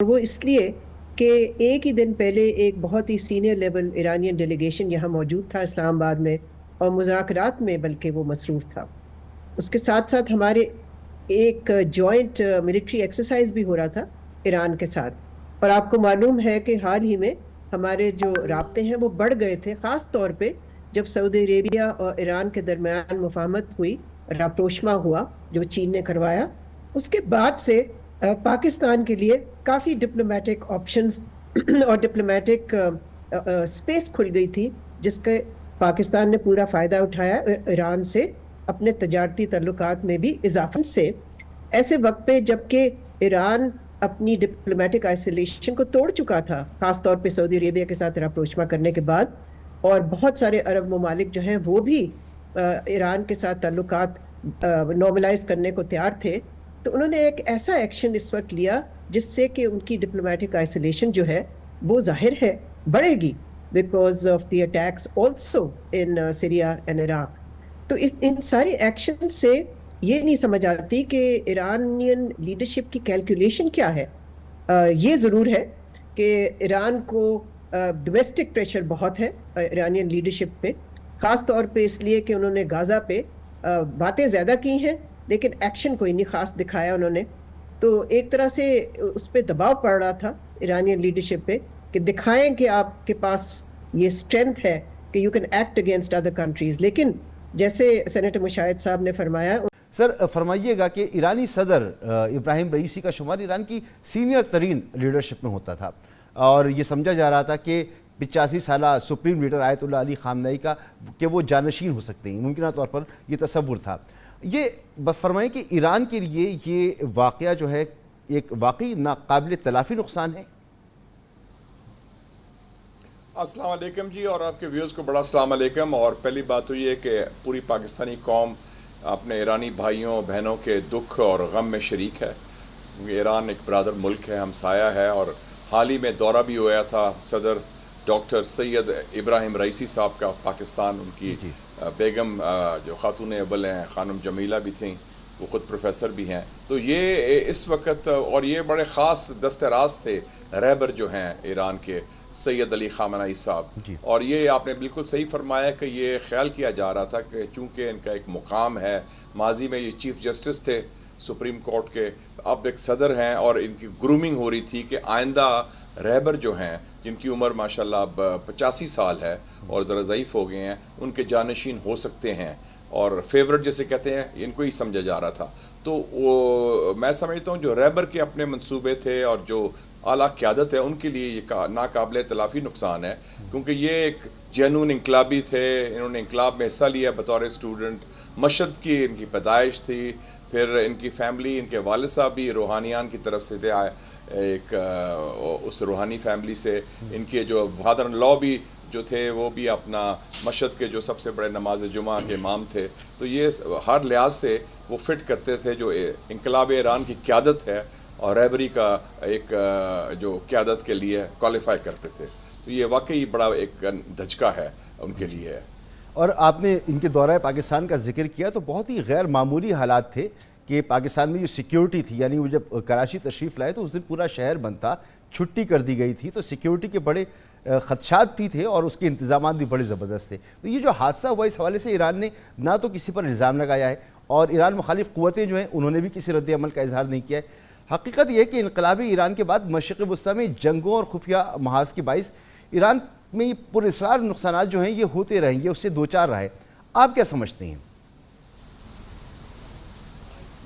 وہ اس لیے کہ ایک ہی دن پہلے ایک بہت ہی سینئر لیول ایرانین ڈیلیگیشن یہاں موجود تھا اسلام آباد میں، اور مذاکرات میں بلکہ وہ مصروف تھا۔ اس کے ساتھ ساتھ ہمارے ایک جوائنٹ ملٹری ایکسرسائز بھی ہو رہا تھا ایران کے ساتھ، اور آپ کو معلوم ہے کہ حال ہی میں ہمارے جو رابطے ہیں وہ بڑھ گئے تھے، خاص طور پہ جب سعودی عربیہ اور ایران کے درمیان مفاہمت ہوئی، راپروشما ہوا جو چین نے کروایا۔ اس کے بعد سے پاکستان کے لیے کافی ڈپلومیٹک آپشنز اور ڈپلومیٹک اسپیس کھل گئی تھی، جس کے پاکستان نے پورا فائدہ اٹھایا ایران سے اپنے تجارتی تعلقات میں بھی اضافہ سے۔ ایسے وقت پہ جبکہ ایران اپنی ڈپلومیٹک آئسولیشن کو توڑ چکا تھا، خاص طور پہ سعودی عربیہ کے ساتھ راپروشما کرنے کے بعد، اور بہت سارے عرب ممالک جو ہیں وہ بھی ایران کے ساتھ تعلقات نارملائز کرنے کو تیار تھے، تو انہوں نے ایک ایسا ایکشن اس وقت لیا جس سے کہ ان کی ڈپلومیٹک آئسولیشن جو ہے وہ ظاہر ہے بڑھے گی because of the attacks also in Syria and Iraq. تو ان سارے ایکشن سے یہ نہیں سمجھ آتی کہ ایرانین لیڈرشپ کی کیلکولیشن کیا ہے۔ یہ ضرور ہے کہ ایران کو ڈومیسٹک پریشر بہت ہے ایرانین لیڈرشپ پہ، خاص طور پہ اس لیے کہ انہوں نے غازہ پہ باتیں زیادہ کی ہیں لیکن ایکشن کوئی نہیں خاص دکھایا انہوں نے۔ تو ایک طرح سے اس پہ دباؤ پڑ رہا تھا ایرانین لیڈرشپ پہ کہ دکھائیں کہ آپ کے پاس یہ اسٹرینتھ ہے کہ you can act against other countries, لیکن جیسے سینیٹر مشاہد صاحب نے فرمایا۔ سر فرمائیے گا کہ ایرانی صدر ابراہیم رئیسی کا شمار ایران کی سینئر ترین لیڈرشپ میں ہوتا تھا، اور یہ سمجھا جا رہا تھا کہ 85 سالہ سپریم لیڈر آیت اللہ علی خامنئی کا کہ وہ جانشین ہو سکتے ہیں، ممکنہ طور پر یہ تصور تھا۔ یہ فرمائیں کہ ایران کے لیے یہ واقعہ جو ہے ایک واقعی ناقابل تلافی نقصان ہے؟ السلام علیکم جی، اور آپ کے ویوز کو بڑا السلام علیکم۔ اور پہلی بات تو یہ کہ پوری پاکستانی قوم اپنے ایرانی بھائیوں بہنوں کے دکھ اور غم میں شریک ہے۔ ایران ایک برادر ملک ہے، ہمسایہ ہے، اور حال ہی میں دورہ بھی ہوا تھا صدر ڈاکٹر سید ابراہیم رئیسی صاحب کا پاکستان۔ ان کی بیگم جو خاتون اول ہیں خانم جمیلہ بھی تھیں، وہ خود پروفیسر بھی ہیں۔ تو یہ اس وقت، اور یہ بڑے خاص دست راست تھے رہبر جو ہیں ایران کے، سید علی خامنئی صاحب۔ اور یہ آپ نے بالکل صحیح فرمایا کہ یہ خیال کیا جا رہا تھا کہ چونکہ ان کا ایک مقام ہے، ماضی میں یہ چیف جسٹس تھے سپریم کورٹ کے، اب ایک صدر ہیں، اور ان کی گرومنگ ہو رہی تھی کہ آئندہ رہبر جو ہیں جن کی عمر ماشاءاللہ اب 85 سال ہے اور ذرا ضعیف ہو گئے ہیں، ان کے جانشین ہو سکتے ہیں، اور فیورٹ جیسے کہتے ہیں، ان کو ہی سمجھا جا رہا تھا۔ تو وہ میں سمجھتا ہوں جو رہبر کے اپنے منصوبے تھے اور جو اعلیٰ قیادت ہے، ان کے لیے یہ ناقابل تلافی نقصان ہے، کیونکہ یہ ایک جنون انقلابی تھے، انہوں نے انقلاب میں حصہ لیا بطور اسٹوڈنٹ، مشہد کی ان کی پیدائش تھی، پھر ان کی فیملی، ان کے والد صاحب بھی روحانیان کی طرف سے تھے، ایک اس روحانی فیملی سے، ان کے جو فادر ان لا بھی جو تھے وہ بھی اپنا مشہد کے جو سب سے بڑے نماز جمعہ کے امام تھے۔ تو یہ ہر لحاظ سے وہ فٹ کرتے تھے جو انقلاب ایران کی قیادت ہے اور رہبری کا ایک جو قیادت کے لیے کوالیفائی کرتے تھے۔ تو یہ واقعی بڑا ایک دھچکا ہے ان کے لیے۔ اور آپ نے ان کے دورہ پاکستان کا ذکر کیا تو بہت ہی غیر معمولی حالات تھے کہ پاکستان میں جو سیکیورٹی تھی، یعنی وہ جب کراچی تشریف لائے تو اس دن پورا شہر بند تھا، چھٹی کر دی گئی تھی، تو سیکیورٹی کے بڑے خدشات بھی تھے اور اس کے انتظامات بھی بڑے زبردست تھے۔ تو یہ جو حادثہ ہوا، اس حوالے سے ایران نے نہ تو کسی پر الزام لگایا ہے، اور ایران مخالف قوتیں جو ہیں انہوں نے بھی کسی رد عمل کا اظہار نہیں کیا ہے۔ حقیقت یہ ہے کہ انقلابی ایران کے بعد مشرق وسطیٰ میں جنگوں اور خفیہ محاذ کے باعث ایران میں یہ پر اسرار نقصانات جو ہیں یہ ہوتے رہیں گے، اس سے دوچار رہے۔ آپ کیا سمجھتے ہیں؟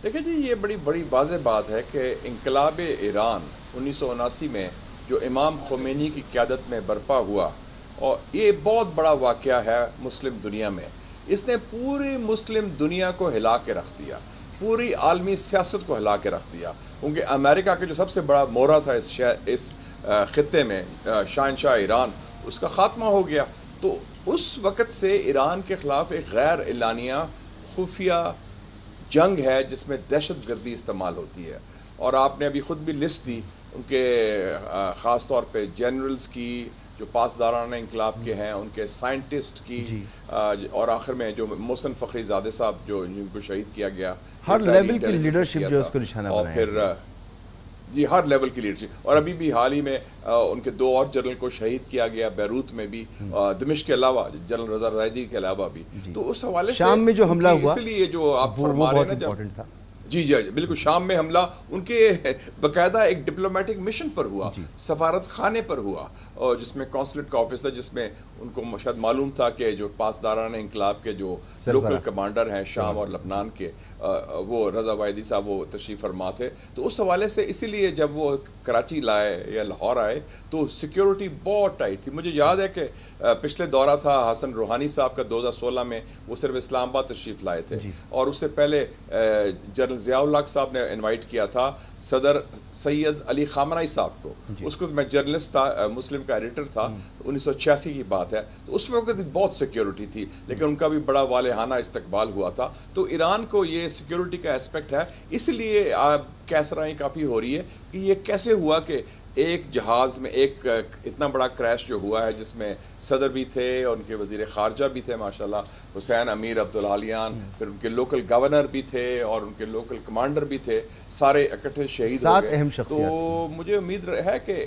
دیکھیں جی، یہ بڑی واضح بات ہے کہ انقلاب ایران 1979 میں جو امام خمینی کی قیادت میں برپا ہوا، اور یہ بہت بڑا واقعہ ہے مسلم دنیا میں۔ اس نے پوری مسلم دنیا کو ہلا کے رکھ دیا، پوری عالمی سیاست کو ہلا کے رکھ دیا، کیونکہ امریکہ کے جو سب سے بڑا مورا تھا اس خطے میں، شہنشاہ ایران، اس کا خاتمہ ہو گیا۔ تو اس وقت سے ایران کے خلاف ایک غیر اعلانیہ خفیہ جنگ ہے جس میں دہشت گردی استعمال ہوتی ہے۔ اور آپ نے ابھی خود بھی لسٹ دی ان کے خاص طور پہ جنرلز کی جو پاسدارانہ انقلاب کے ہیں، ان کے سائنٹسٹ کی، اور آخر میں جو محسن فخری زادہ صاحب جو جن کو شہید کیا گیا، ہر لیول کی لیڈرشپ جو اس کو نشانہ بنایا، اور پھر جی ہر لیول کی لیڈرشپ. اور ابھی بھی حال ہی میں ان کے 2 اور جنرل کو شہید کیا گیا بیروت میں بھی, دمشق کے علاوہ, جنرل رضا زاہدی کے علاوہ بھی. تو اس حوالے سے شام میں جو حملہ ہوا اس لیے جو آپ فرما رہے ہیں نا, جب جی بالکل شام میں حملہ ان کے باقاعدہ ایک ڈپلومیٹک مشن پر ہوا, سفارت خانے پر ہوا, اور جس میں کونسلیٹ کا آفس تھا, جس میں ان کو شاید معلوم تھا کہ جو پاسداران انقلاب کے جو لوکل کمانڈر ہیں شام اور لبنان کے, وہ رضا واحدی صاحب وہ تشریف فرما تھے. تو اس حوالے سے اسی لیے جب وہ کراچی لائے یا لاہور آئے تو سیکیورٹی بہت ٹائٹ تھی. مجھے یاد ہے کہ پچھلے دورہ تھا حسن روحانی صاحب کا 2016 میں, وہ صرف اسلام آباد تشریف لائے تھے, اور اس سے پہلے جنرل ضیاء الحق صاحب نے انوائٹ کیا تھا صدر سید علی خامنہئی صاحب کو. اس کو میں جرنلسٹ تھا, مسلم کا ایڈیٹر تھا, 1986 کی بات ہے. تو اس وقت بہت سیکیورٹی تھی, لیکن ان کا بھی بڑا والہانہ استقبال ہوا تھا. تو ایران کو یہ سیکیورٹی کا اسپیکٹ ہے, اس لیے کیسرائیں کافی ہو رہی ہے کہ یہ کیسے ہوا کہ ایک جہاز میں ایک اتنا بڑا کریش جو ہوا ہے, جس میں صدر بھی تھے اور ان کے وزیر خارجہ بھی تھے ماشاءاللہ, حسین امیر عبدالعالیان, پھر ان کے لوکل گورنر بھی تھے اور ان کے لوکل کمانڈر بھی تھے, سارے اکٹھے شہید ہو گئے. تو مجھے امید ہے کہ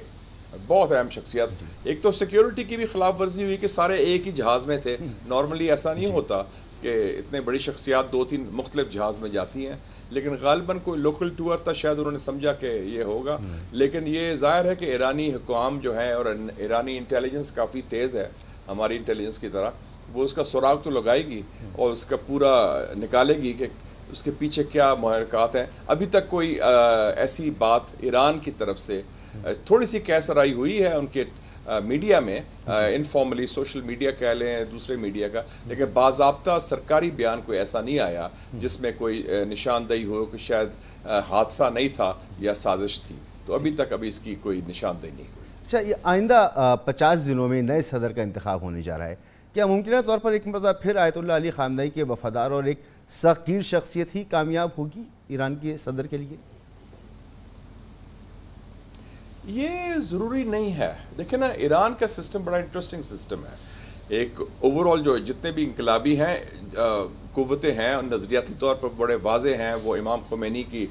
بہت اہم شخصیت. ایک تو سیکیورٹی کی بھی خلاف ورزی ہوئی کہ سارے ایک ہی جہاز میں تھے. نارملی ایسا نہیں ہوتا کہ اتنے بڑی شخصیات 2-3 مختلف جہاز میں جاتی ہیں, لیکن غالباً کوئی لوکل ٹور تھا, شاید انہوں نے سمجھا کہ یہ ہوگا. لیکن یہ ظاہر ہے کہ ایرانی حکام جو ہیں, اور ایرانی انٹیلیجنس کافی تیز ہے ہماری انٹیلیجنس کی طرح, وہ اس کا سراغ تو لگائے گی اور اس کا پورا نکالے گی کہ اس کے پیچھے کیا محرکات ہیں. ابھی تک کوئی ایسی بات ایران کی طرف سے, تھوڑی سی کیسرائی ہوئی ہے ان کے میڈیا میں, انفارملی سوشل میڈیا کہہ لیں, دوسرے میڈیا کا, لیکن باضابطہ سرکاری بیان کوئی ایسا نہیں آیا جس میں کوئی نشاندہی ہو کہ شاید حادثہ نہیں تھا یا سازش تھی. تو ابھی تک اس کی کوئی نشاندہی نہیں ہوئی. اچھا, یہ آئندہ 50 دنوں میں نئے صدر کا انتخاب ہونے جا رہا ہے. کیا ممکنہ طور پر ایک مرتبہ پھر آیت اللہ علی خامنہئی کے وفادار اور ایک ثقیر شخصیت ہی کامیاب ہوگی ایران کے صدر کے لیے؟ یہ ضروری نہیں ہے. دیکھیں نا, ایران کا سسٹم بڑا انٹرسٹنگ سسٹم ہے. ایک اوورال جو جتنے بھی انقلابی ہیں قوتیں ہیں, اور نظریاتی طور پر بڑے واضح ہیں, وہ امام خمینی کی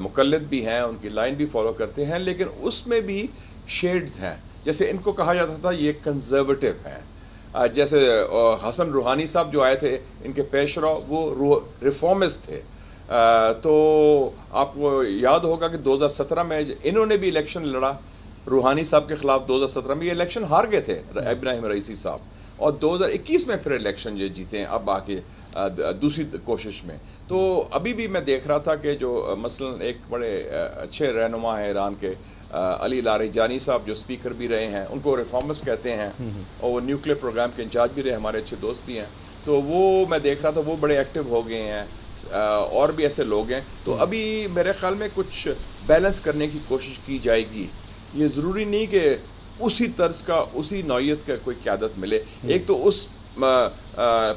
مقلد بھی ہیں, ان کی لائن بھی فالو کرتے ہیں, لیکن اس میں بھی شیڈز ہیں. جیسے ان کو کہا جاتا تھا یہ کنزرویٹو ہیں. جیسے حسن روحانی صاحب جو آئے تھے, ان کے پیش رو وہ ریفارمسٹ تھے. تو آپ کو یاد ہوگا کہ 2017 میں انہوں نے بھی الیکشن لڑا روحانی صاحب کے خلاف. 2017 میں یہ الیکشن ہار گئے تھے ابراہیم رئیسی صاحب, اور 2021 میں پھر الیکشن یہ جیتے ہیں اب آ کے دوسری کوشش میں. تو ابھی بھی میں دیکھ رہا تھا کہ جو مثلا ایک بڑے اچھے رہنما ہیں ایران کے, علی لاریجانی صاحب, جو اسپیکر بھی رہے ہیں, ان کو ریفارمسٹ کہتے ہیں, اور وہ نیوکلیئر پروگرام کے انچارج بھی رہے, ہمارے اچھے دوست بھی ہیں. تو وہ میں دیکھ رہا تھا وہ بڑے ایکٹیو ہو گئے ہیں, اور بھی ایسے لوگ ہیں. تو ابھی میرے خیال میں کچھ بیلنس کرنے کی کوشش کی جائے گی. یہ ضروری نہیں کہ اسی طرز کا, اسی نوعیت کا کوئی قیادت ملے. ایک تو اس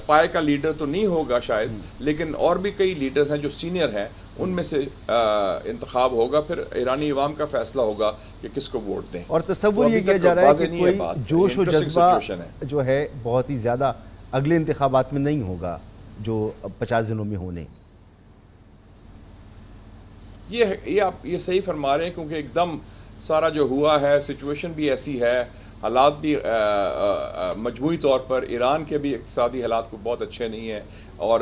پائے کا لیڈر تو نہیں ہوگا شاید, لیکن اور بھی کئی لیڈرز ہیں جو سینئر ہیں, ان میں سے انتخاب ہوگا. پھر ایرانی عوام کا فیصلہ ہوگا کہ کس کو ووٹ دیں. اور تصور یہ کیا جا رہا ہے کہ کوئی جوش و جذبہ جو ہے بہت ہی زیادہ اگلے انتخابات میں نہیں ہوگا جو 50 دنوں میں ہونے. یہ آپ یہ صحیح فرما رہے ہیں, کیونکہ ایک دم سارا جو ہوا ہے, سچویشن بھی ایسی ہے, حالات بھی مجموعی طور پر ایران کے بھی اقتصادی حالات کو بہت اچھے نہیں ہیں, اور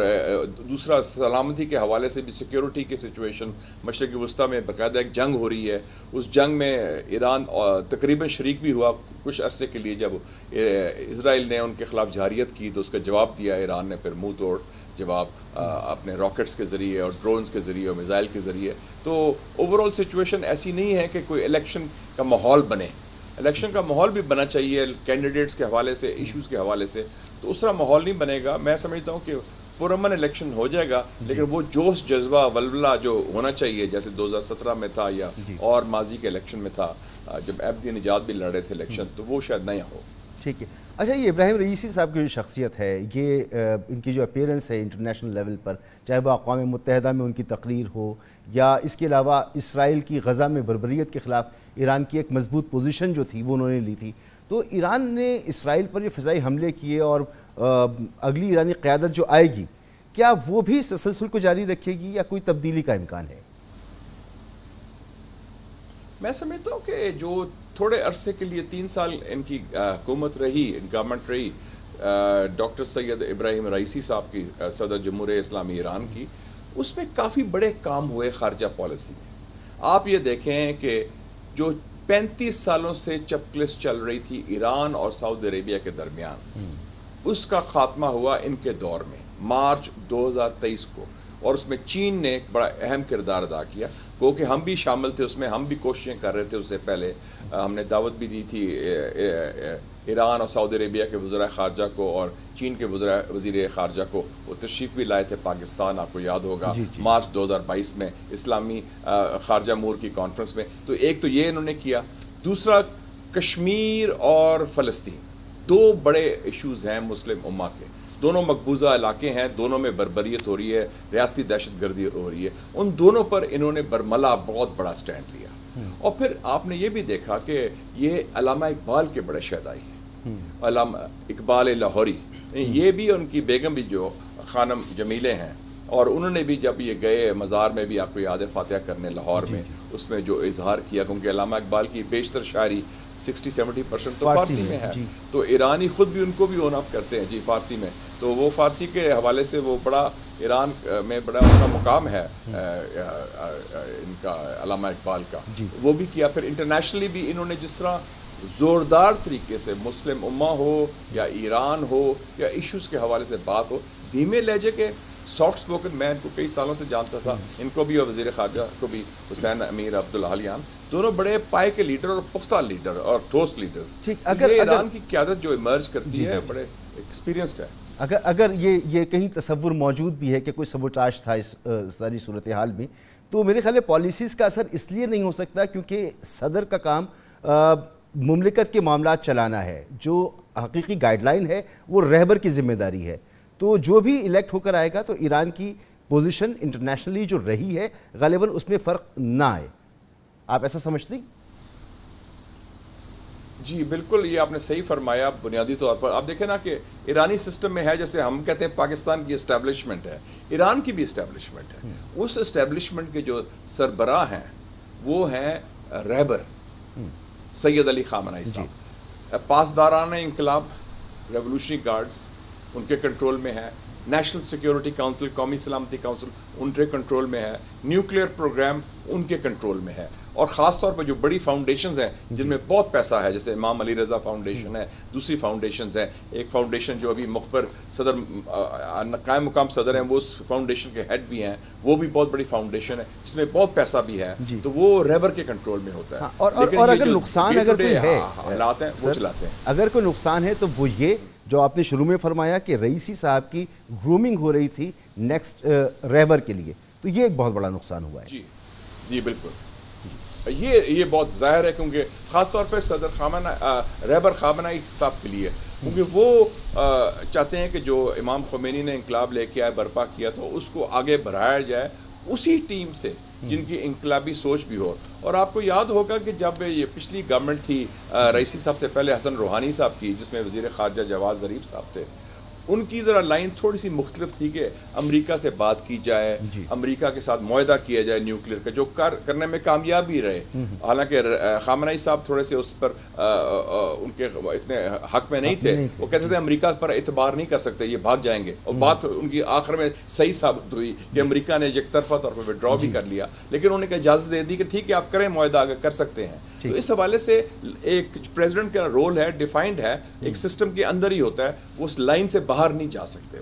دوسرا سلامتی کے حوالے سے بھی سیکیورٹی کی سچویشن. مشرقی وسطیٰ میں باقاعدہ ایک جنگ ہو رہی ہے. اس جنگ میں ایران تقریباً شریک بھی ہوا کچھ عرصے کے لیے. جب اسرائیل نے ان کے خلاف جارحیت کی تو اس کا جواب دیا ایران نے, پھر منہ توڑ جواب اپنے راکٹس کے ذریعے اور ڈرونز کے ذریعے اور میزائل کے ذریعے. تو اوورال سچویشن ایسی نہیں ہے کہ کوئی الیکشن کا ماحول بنے. الیکشن کا ماحول بھی بنا چاہیے کینڈیڈیٹس کے حوالے سے, ایشوز کے حوالے سے. تو اس طرح ماحول نہیں بنے گا. میں سمجھتا ہوں کہ پرامن الیکشن ہو جائے گا, لیکن وہ جوش جذبہ ولولہ جو ہونا چاہیے جیسے 2017 میں تھا یا اور ماضی کے الیکشن میں تھا جب عبدی نجات بھی لڑے تھے الیکشن, تو وہ شاید نہیں ہو. ٹھیک ہے. اچھا, یہ ابراہیم رئیسی صاحب کی جو شخصیت ہے, یہ ان کی جو اپیرنس ہے انٹرنیشنل لیول پر, چاہے وہ اقوام متحدہ میں ان کی تقریر ہو, یا اس کے علاوہ اسرائیل کی غزہ میں بربریت کے خلاف ایران کی ایک مضبوط پوزیشن جو تھی وہ انہوں نے لی تھی. تو ایران نے اسرائیل پر یہ فضائی حملے کیے, اور اگلی ایرانی قیادت جو آئے گی, کیا وہ بھی اس تسلسل کو جاری رکھے گی یا کوئی تبدیلی کا امکان ہے؟ میں سمجھتا ہوں کہ جو تھوڑے عرصے کے لیے 3 سال ان کی حکومت رہی، گورنمنٹ رہی ڈاکٹر سید ابراہیم رئیسی صاحب کی، صدر جمہوریہ اسلامی ایران کی، اس میں کافی بڑے کام ہوئے خارجہ پالیسی میں. آپ یہ دیکھیں کہ جو 35 سالوں سے چپکلس چل رہی تھی ایران اور سعودی عربیہ کے درمیان، اس کا خاتمہ ہوا ان کے دور میں مارچ 2023 کو، اور اس میں چین نے ایک بڑا اہم کردار ادا کیا. گو کہ ہم بھی شامل تھے اس میں، ہم بھی کوششیں کر رہے تھے. اس سے پہلے ہم نے دعوت بھی دی تھی ایران اور سعودی عربیہ کے وزراء خارجہ کو اور چین کے وزیر خارجہ کو. وہ تشریف بھی لائے تھے پاکستان، آپ کو یاد ہوگا مارچ 2022 میں اسلامی خارجہ امور کی کانفرنس میں. تو ایک تو یہ انہوں نے کیا. دوسرا کشمیر اور فلسطین، 2 بڑے ایشوز ہیں مسلم امہ کے. دونوں مقبوضہ علاقے ہیں، دونوں میں بربریت ہو رہی ہے، ریاستی دہشت گردی ہو رہی ہے. ان دونوں پر انہوں نے برملا بہت بڑا سٹینڈ لیا. اور پھر آپ نے یہ بھی دیکھا کہ یہ علامہ اقبال کے بڑے شہدائی ہیں، علامہ اقبال لاہوری. یہ بھی ان کی بیگم بھی جو خانم جمیلے ہیں، اور انہوں نے بھی جب یہ گئے مزار میں بھی، آپ کو یاد ہے، فاتحہ کرنے لاہور میں، اس میں جو اظہار کیا، کیونکہ علامہ اقبال کی بیشتر شاعری 60-70% تو فارسی میں ہے. تو ایرانی خود بھی ان کو بھی اون اپ کرتے ہیں فارسی میں. تو وہ فارسی کے حوالے سے وہ بڑا ایران میں بڑا ان کا مقام ہے ان کا علامہ اقبال کا. وہ بھی کیا. پھر انٹرنیشنلی بھی انہوں نے جس طرح زوردار طریقے سے مسلم امہ ہو یا ایران ہو یا ایشوز کے حوالے سے بات ہو، دھیمے لہجے کے، سافٹ سپوکن. میں ان کو کئی سالوں سے جانتا تھا، ان کو بھی اور وزیر خارجہ کو بھی، حسین امیر عبدالعالیان، دونوں بڑے پائے کے لیڈر اور پختہ لیڈر اور ٹھوس لیڈرز. اگر ایران کی قیادت جو ایمرج کرتی ہے بڑے ایکسپیرینسڈ ہے. اگر یہ کہیں تصور موجود بھی ہے کہ کوئی سبوٹاژ تھا اس ساری صورتحال میں، تو میرے خیال ہے پالیسیز کا اثر اس لیے نہیں ہو سکتا کیونکہ صدر کا کام مملکت کے معاملات چلانا ہے. جو حقیقی گائیڈ لائن ہے وہ رہبر کی ذمہ داری ہے. تو جو بھی الیکٹ ہو کر آئے گا تو ایران کی پوزیشن انٹرنیشنلی جو رہی ہے غالباً اس میں فرق نہ آئے. آپ ایسا سمجھتے ہیں؟ جی بالکل، یہ آپ نے صحیح فرمایا. بنیادی طور پر آپ دیکھیں نا کہ ایرانی سسٹم میں ہے، جیسے ہم کہتے ہیں پاکستان کی اسٹیبلشمنٹ ہے، ایران کی بھی اسٹیبلشمنٹ ہے. اس اسٹیبلشمنٹ کے جو سربراہ ہیں وہ ہیں رہبر سید علی خامنہئی صاحب. پاسداران انقلاب، ریولوشنری گارڈز ان کے کنٹرول میں ہے. نیشنل سیکیورٹی کونسل، قومی سلامتی کونسل ان کے کنٹرول میں ہے. نیوکلیئر پروگرام ان کے کنٹرول میں ہے. اور خاص طور پر جو بڑی فاؤنڈیشنز ہیں جن میں بہت پیسہ ہے، جیسے امام علی رضا فاؤنڈیشن ہے، دوسری فاؤنڈیشنز ہیں. ایک فاؤنڈیشن جو ابھی مخبر صدر قائم مقام صدر ہیں وہ اس فاؤنڈیشن کے ہیڈ بھی ہیں، وہ بھی بہت بڑی فاؤنڈیشن ہے جس میں بہت پیسہ بھی ہے. تو وہ رہبر کے کنٹرول میں ہوتا ہے. اور اگر نقصان اگر کوئی ہے، حالات ہیں وہ چلاتے ہیں. اگر کوئی نقصان ہے تو وہ یہ جو آپ نے شروع میں فرمایا کہ رئیسی صاحب کی گرومنگ ہو رہی تھی نیکسٹ رہبر کے لیے، تو یہ ایک بہت بڑا نقصان ہوا ہے. جی بالکل، یہ بہت ظاہر ہے، کیونکہ خاص طور پہ صدر رہبر خامنہئی صاحب کے لیے، کیونکہ وہ چاہتے ہیں کہ جو امام خمینی نے انقلاب لے کے آئے، برپا کیا، تو اس کو آگے بڑھایا جائے اسی ٹیم سے جن کی انقلابی سوچ بھی ہو. اور آپ کو یاد ہوگا کہ جب یہ پچھلی گورنمنٹ تھی رئیسی صاحب سے پہلے حسن روحانی صاحب کی، جس میں وزیر خارجہ جواز ظریف صاحب تھے، ان کی ذرا لائن تھوڑی سی مختلف تھی کہ امریکہ سے بات کی جائے، امریکہ کے ساتھ معاہدہ کیا جائے نیوکلیئر کا، جو کرنے میں کامیاب بھی رہے. حالانکہ خامنہئی صاحب تھوڑے سے اس پر ان کے اتنے حق میں نہیں تھے. وہ کہتے تھے امریکہ پر اعتبار نہیں کر سکتے، یہ بھاگ جائیں گے. اور بات ان کی آخر میں صحیح ثابت ہوئی کہ امریکہ نے یک طرفہ طور پر وڈرا بھی کر لیا، لیکن انہوں نے کہا اجازت دے دی کہ ٹھیک ہے آپ کریں معاہدہ، اگر کر سکتے ہیں. تو اس حوالے سے ایک پریزیڈنٹ کا رول ہے، ڈیفائنڈ ہے، ایک سسٹم کے اندر ہی ہوتا ہے، وہ اس لائن سے باہر نہیں جا سکتے.